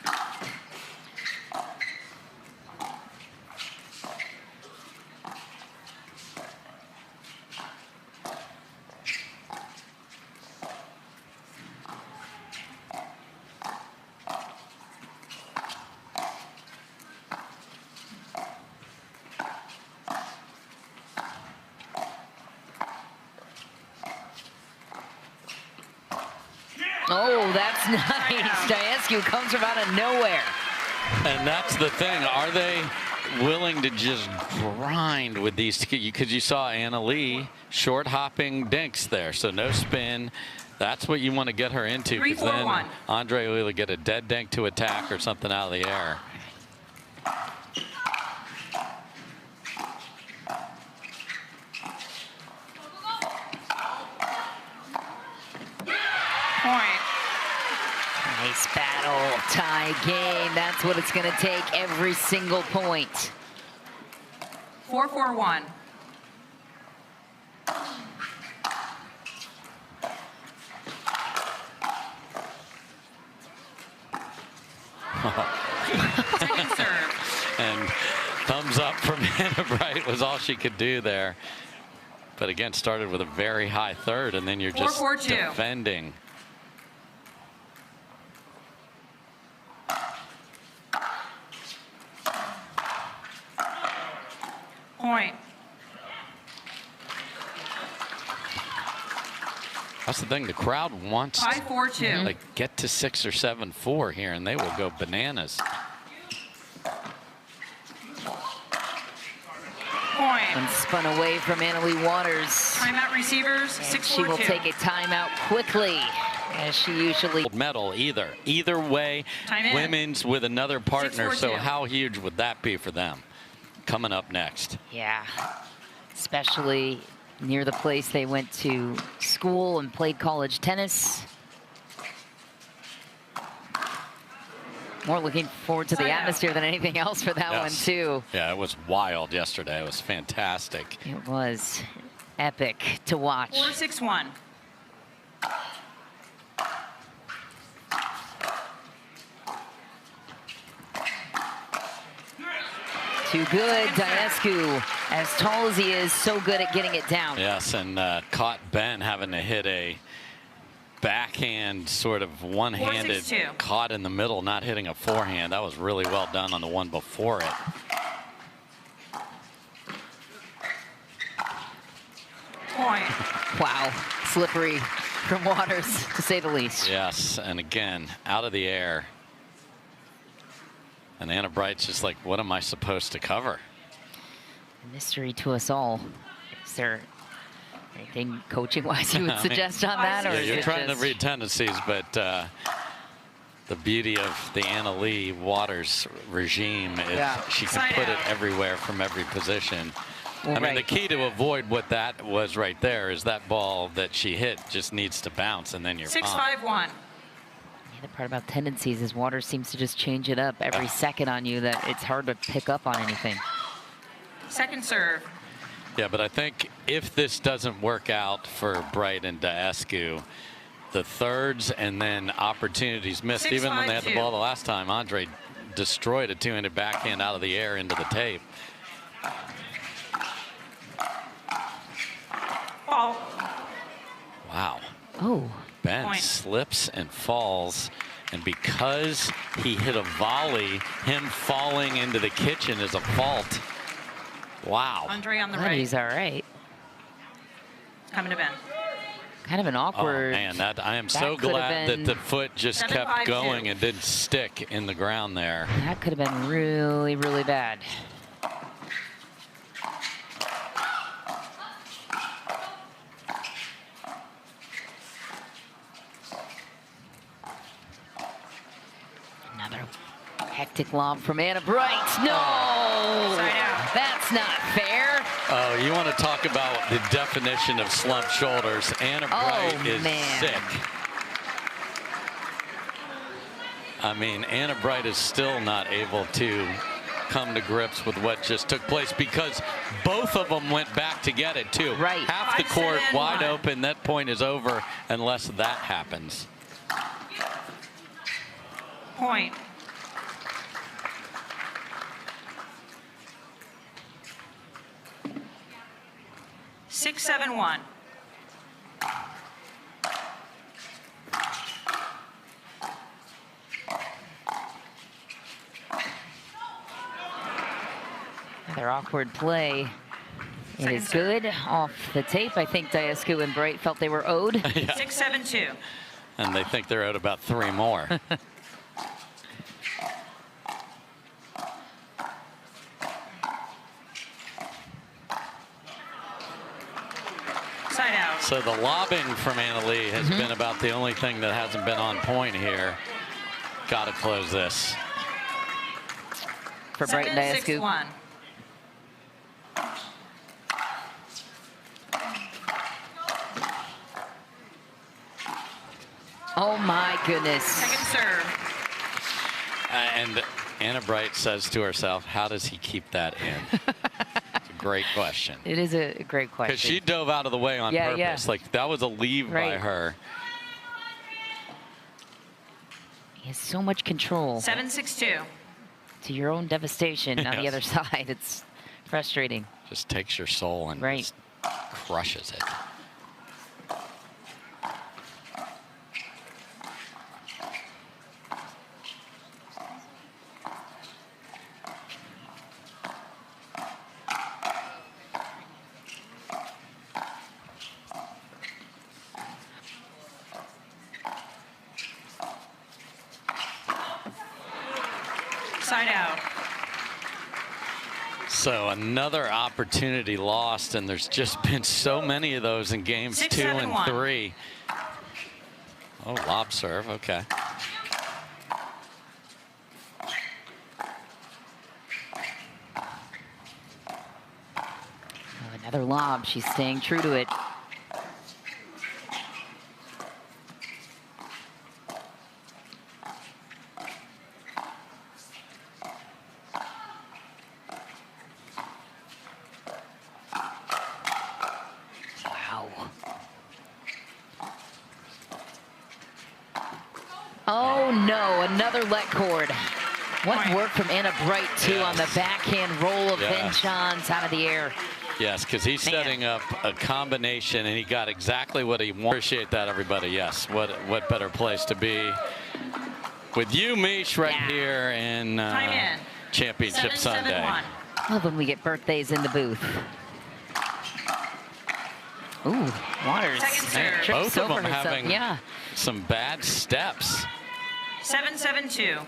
Oh, that's nice. Daescu comes from out of nowhere. And that's the thing. Are they willing to just grind with these? Because you saw Anna Lee short hopping dinks there. So no spin. That's what you want to get her into. Because then Andre will either get a dead dink to attack or something out of the air. Nice battle, tie game. That's what it's going to take, every single point. 4-4-1. Second serve. And thumbs up from Hannah Bright was all she could do there. But again, started with a very high third, and then you're just 4-4-2. defending. Point. That's the thing. The crowd wants 5-4-2. like get to 6 or 7-4 here, and they will go bananas. Point. And spun away from Annalie Waters. Timeout receivers. 6-4-2. She will take a timeout quickly, as she usually. Medal either way. Women's with another partner. 6-4-2. So how huge would that be for them? Coming up next. Yeah, especially near the place they went to school and played college tennis. More looking forward to the atmosphere than anything else for that one, too. Yeah, it was wild yesterday. It was fantastic. It was epic to watch. 4-6-1. Too good. Daescu, as tall as he is, so good at getting it down. Yes, and caught Ben having to hit a backhand, sort of one-handed, caught in the middle, not hitting a forehand. That was really well done on the one before it. Point. Wow, slippery from Waters, to say the least. Yes, and again, out of the air. And Anna Bright's just like, what am I supposed to cover? A mystery to us all. Is there anything coaching-wise you would suggest on that? Or yeah, you're trying to read tendencies, but the beauty of the Anna Lee Waters regime is she can put it everywhere from every position. Well, I mean, the key to avoid what that was right there is that ball that she hit just needs to bounce, and then you're 6-5-1. The part about tendencies is Waters seems to just change it up every second on you, that it's hard to pick up on anything. Second serve. Yeah, but I think if this doesn't work out for Bright and Daescu, the thirds and then opportunities missed. Even when they had the ball the last time, Andre destroyed a two-handed backhand out of the air into the tape. Ball. Wow. Oh. Ben slips and falls, and because he hit a volley, him falling into the kitchen is a fault. Wow. Andre on the right. He's all right. Coming to Ben. Kind of an awkward. Oh, man, I am so glad that the foot just kept going and didn't stick in the ground there. That could have been really, really bad. Hectic lob from Anna Bright. No! That's not fair. Oh, you want to talk about the definition of slumped shoulders. Anna Bright is sick. I mean, Anna Bright is still not able to come to grips with what just took place, because both of them went back to get it too. Right. Half the court wide open. That point is over unless that happens. Point. Six, 7-1. Another awkward play. It is good off the tape. I think Daescu and Bright felt they were owed. Yeah. 6-7-2. And they think they're owed about 3 more. Side out. So the lobbing from Anna Leigh has been about the only thing that hasn't been on point here. Got to close this. For Bright and Daescu. 6-1. Oh my goodness. Second serve. And Anna Bright says to herself, how does he keep that in? It's a great question. It is a great question. Because she dove out of the way on purpose. Yeah. Like, that was a leave by her. He has so much control. 7-6-2. To your own devastation on the other side. It's frustrating. Just takes your soul and just crushes it. Side out. So another opportunity lost, and there's just been so many of those in games 2 and 3. Oh, lob serve, okay. Another lob. She's staying true to it. Oh no, another let cord. What work from Anna Bright too on the backhand roll of Ben Johns out of the air. Yes, because he's setting up a combination, and he got exactly what he wanted. Appreciate that, everybody. Yes, what better place to be with you, Mish, right here in Championship Sunday. Love when we get birthdays in the booth. Ooh, Waters. Both of them having some bad steps. 7-7-2.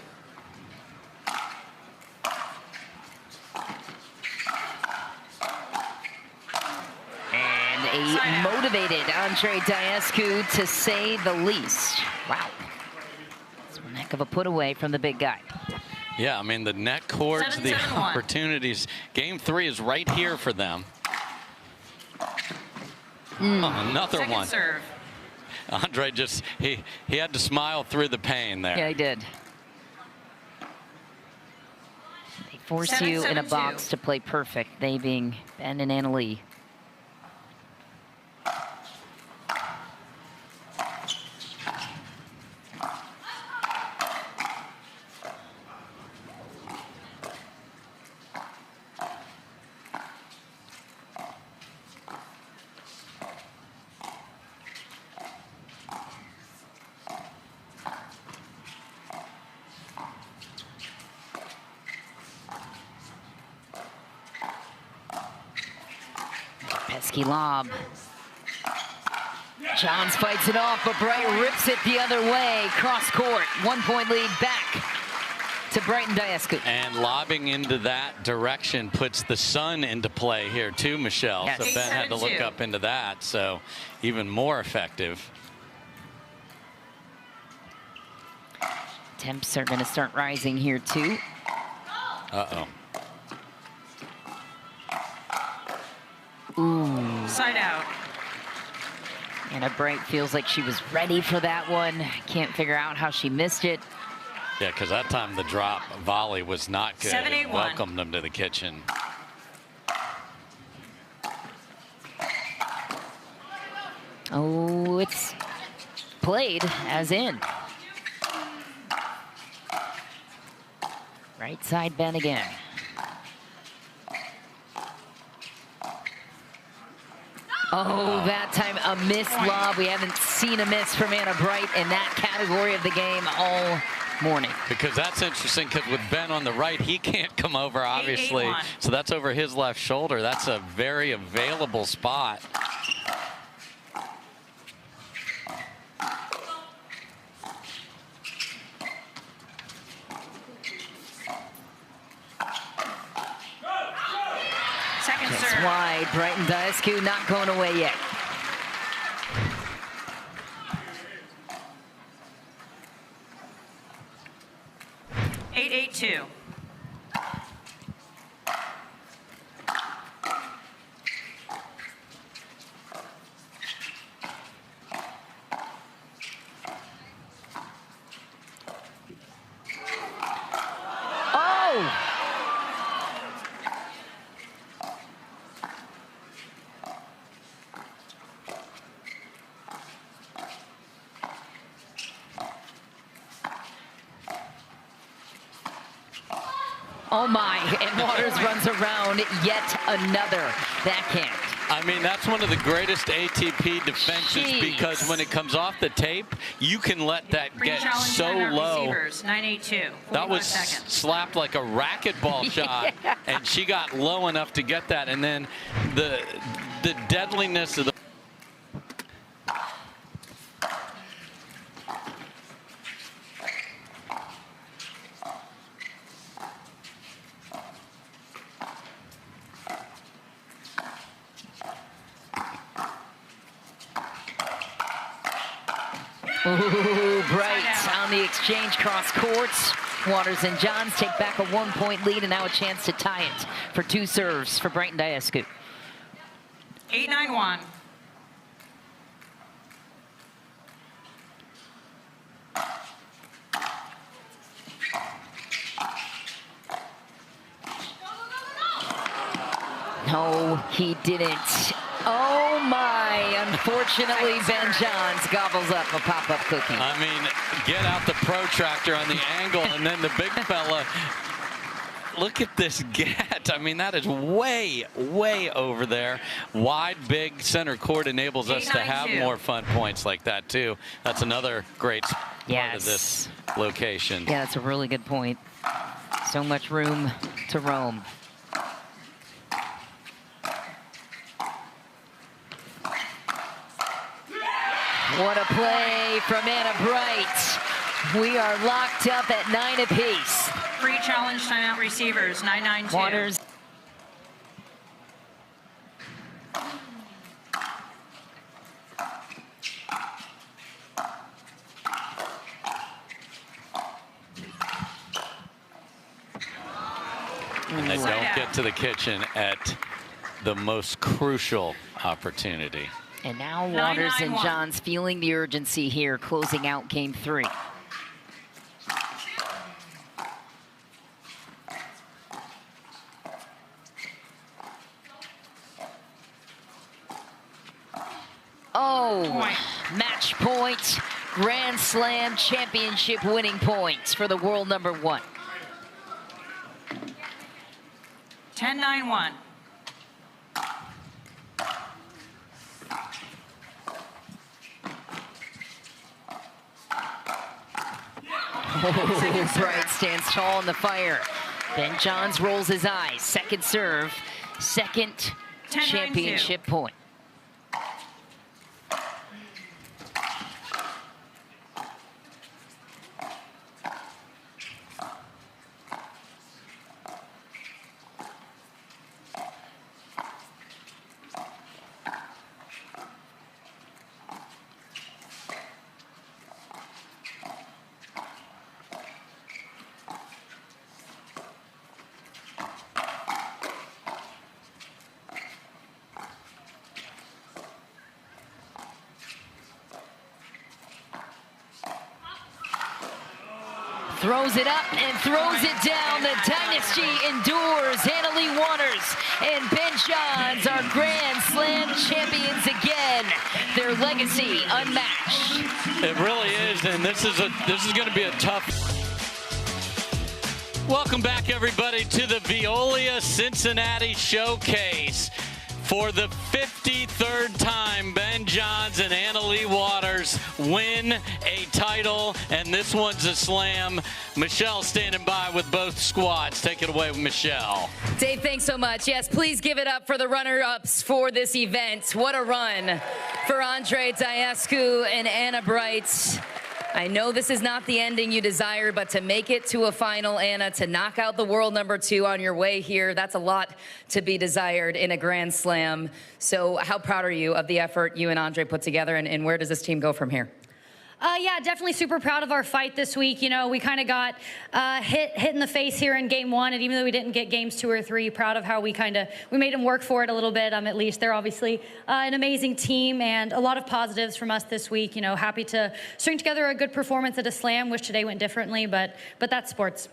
And a motivated Andre Daescu, to say the least. Wow. It's one heck of a put away from the big guy. Yeah, I mean, the net cords, the opportunities. Game 3 is right here for them. Oh, another one. Serve. Andre just, he had to smile through the pain there. Yeah, he did. They force you in a box to play perfect, they being Ben and Anna Leigh. Pesky lob. Johns fights it off, but Bright rips it the other way. Cross court, 1-point lead back to Bright and Daescu. And lobbing into that direction puts the sun into play here too, Michelle. Yes. So Ben had to look up into that, so even more effective. Temps are going to start rising here too. Uh-oh. Ooh. Side out. Anna Bright feels like she was ready for that one. Can't figure out how she missed it. Yeah, because that time the drop volley was not good. 7-8-1. Welcomed them to the kitchen. Oh, it's played as in. Right side Ben again. Oh, that time a missed lob. We haven't seen a miss from Anna Bright in that category of the game all morning. Because that's interesting, because with Ben on the right, he can't come over, obviously. 8-8-1. So that's over his left shoulder. That's a very available spot. Second Just serve. wide. Brighton Daescu not going away yet. Eight, 8-2. Oh! Oh my, and Waters runs around yet another backhand. I mean, that's one of the greatest ATP defenses. Jeez. Because when it comes off the tape, you can let that get Challenge so timeout low. Receivers, 9-8-2. That was 45 seconds. slapped like a racquetball shot, Yeah. and she got low enough to get that. And then the deadliness of the Ooh, Bright on the exchange cross courts. Waters and Johns take back a 1-point lead, and now a chance to tie it for 2 serves for Brighton Daescu. 8-9-1. No, he didn't. Oh my, unfortunately Ben Johns gobbles up a pop-up cookie. I mean, get out the protractor on the angle, and then the big fella. Look at this get. I mean, that is way, way over there. Wide, big center court enables us to have 8-9-2. more fun points like that, too. That's another great part of this location. Yeah, that's a really good point. So much room to roam. What a play from Anna Bright. We are locked up at 9 apiece. 3 challenge timeout receivers, 9-9-2. Waters. And they don't get to the kitchen at the most crucial opportunity. And now Waters and 9-9-1. Johns feeling the urgency here, closing out game 3. Oh, match point, Grand Slam championship winning points for the world number 1. 10-9-1. Oh, Bright stands tall in the fire. Ben Johns rolls his eyes. Second serve, second 10-9-2. championship point. throws it up and throws it down. The dynasty endures. Annalie Waters and Ben Johns are Grand Slam champions again. Their legacy unmatched. It really is, and this is going to be a tough. Welcome back, everybody, to the Veolia Cincinnati Showcase. For the 53rd time, Ben Johns and Annalie Waters win a title, and this one's a slam. Michelle standing by with both squads. Take it away, Michelle. Dave, thanks so much. Yes, please give it up for the runner-ups for this event. What a run for Andre Daescu and Anna Bright. I know this is not the ending you desire, but to make it to a final, Anna, to knock out the world #2 on your way here, that's a lot to be desired in a Grand Slam. So how proud are you of the effort you and Andre put together, and where does this team go from here? Yeah, definitely super proud of our fight this week. You know, we kind of got hit in the face here in game 1, and even though we didn't get games 2 or 3, proud of how we made them work for it a little bit. At least they're obviously an amazing team, and a lot of positives from us this week. You know, happy to string together a good performance at a slam. Wish today went differently, but that's sports.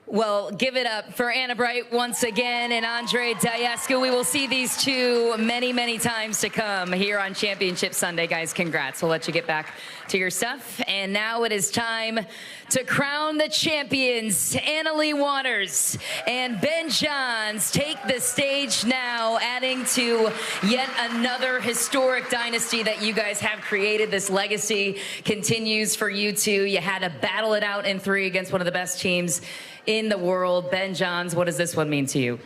Well, give it up for Anna Bright once again and Andre Daescu. We will see these two many, many times to come here on Championship Sunday. Guys, congrats. We'll let you get back to your stuff. And now it is time to crown the champions. Annalie Waters and Ben Johns take the stage now, adding to yet another historic dynasty that you guys have created. This legacy continues for you two. You had to battle it out in 3 against one of the best teams in the world. Ben Johns, what does this one mean to you?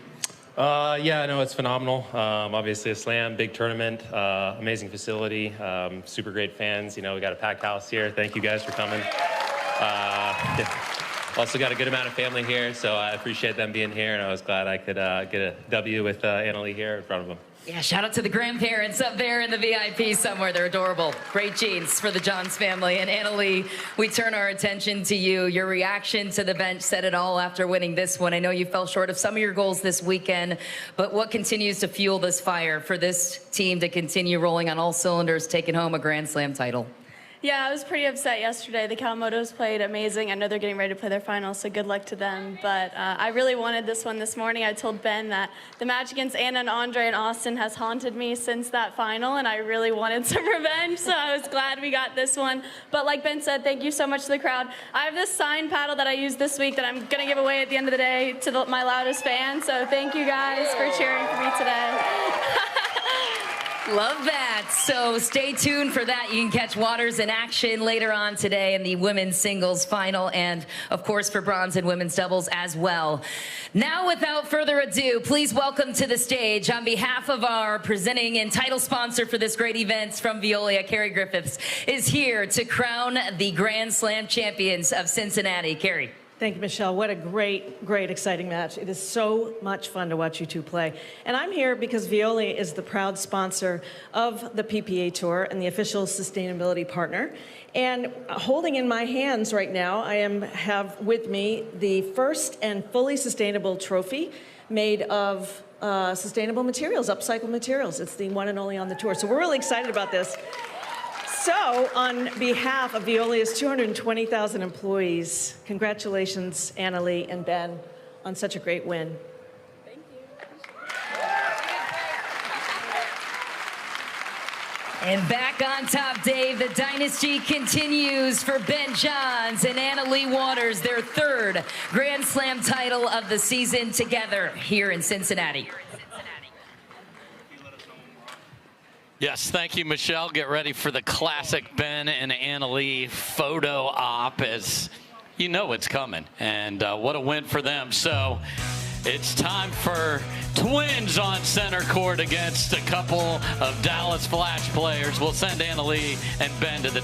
Yeah, no, it's phenomenal. Obviously a slam, big tournament, amazing facility, super great fans. You know, we got a packed house here. Thank you guys for coming. Also got a good amount of family here, so I appreciate them being here, and I was glad I could get a W with Annalie here in front of them. Yeah, shout out to the grandparents up there in the VIP somewhere. They're adorable. Great genes for the Johns family. And Annalie, we turn our attention to you. Your reaction to the bench said it all after winning this one. I know you fell short of some of your goals this weekend, but what continues to fuel this fire for this team to continue rolling on all cylinders, taking home a Grand Slam title? Yeah, I was pretty upset yesterday. The Kawamotos played amazing. I know they're getting ready to play their finals, so good luck to them. But I really wanted this one this morning. I told Ben that the match against Anna and Andre in Austin has haunted me since that final, and I really wanted some revenge, so I was glad we got this one. But like Ben said, thank you so much to the crowd. I have this signed paddle that I used this week that I'm going to give away at the end of the day to my loudest fan, so thank you guys for cheering for me today. Love that. So stay tuned for that. You can catch Waters in action later on today in the women's singles final, and of course for bronze and women's doubles as well. Now, without further ado, please welcome to the stage, on behalf of our presenting and title sponsor for this great event from Veolia, Carrie Griffiths, is here to crown the Grand Slam champions of Cincinnati. Carrie. Thank you, Michelle. What a great, great, exciting match. It is so much fun to watch you two play. And I'm here because Veolia is the proud sponsor of the PPA Tour and the official sustainability partner. And holding in my hands right now, I have with me the first and fully sustainable trophy made of sustainable materials, upcycled materials. It's the one and only on the tour. So we're really excited about this. So, on behalf of Veolia's 220,000 employees, congratulations, Annalie and Ben, on such a great win. Thank you. And back on top, Dave, the dynasty continues for Ben Johns and Annalie Waters, their 3rd Grand Slam title of the season together here in Cincinnati. Yes, thank you, Michelle. Get ready for the classic Ben and Annalie photo op, as you know it's coming. And what a win for them. So it's time for twins on center court against a couple of Dallas Flash players. We'll send Annalie and Ben to the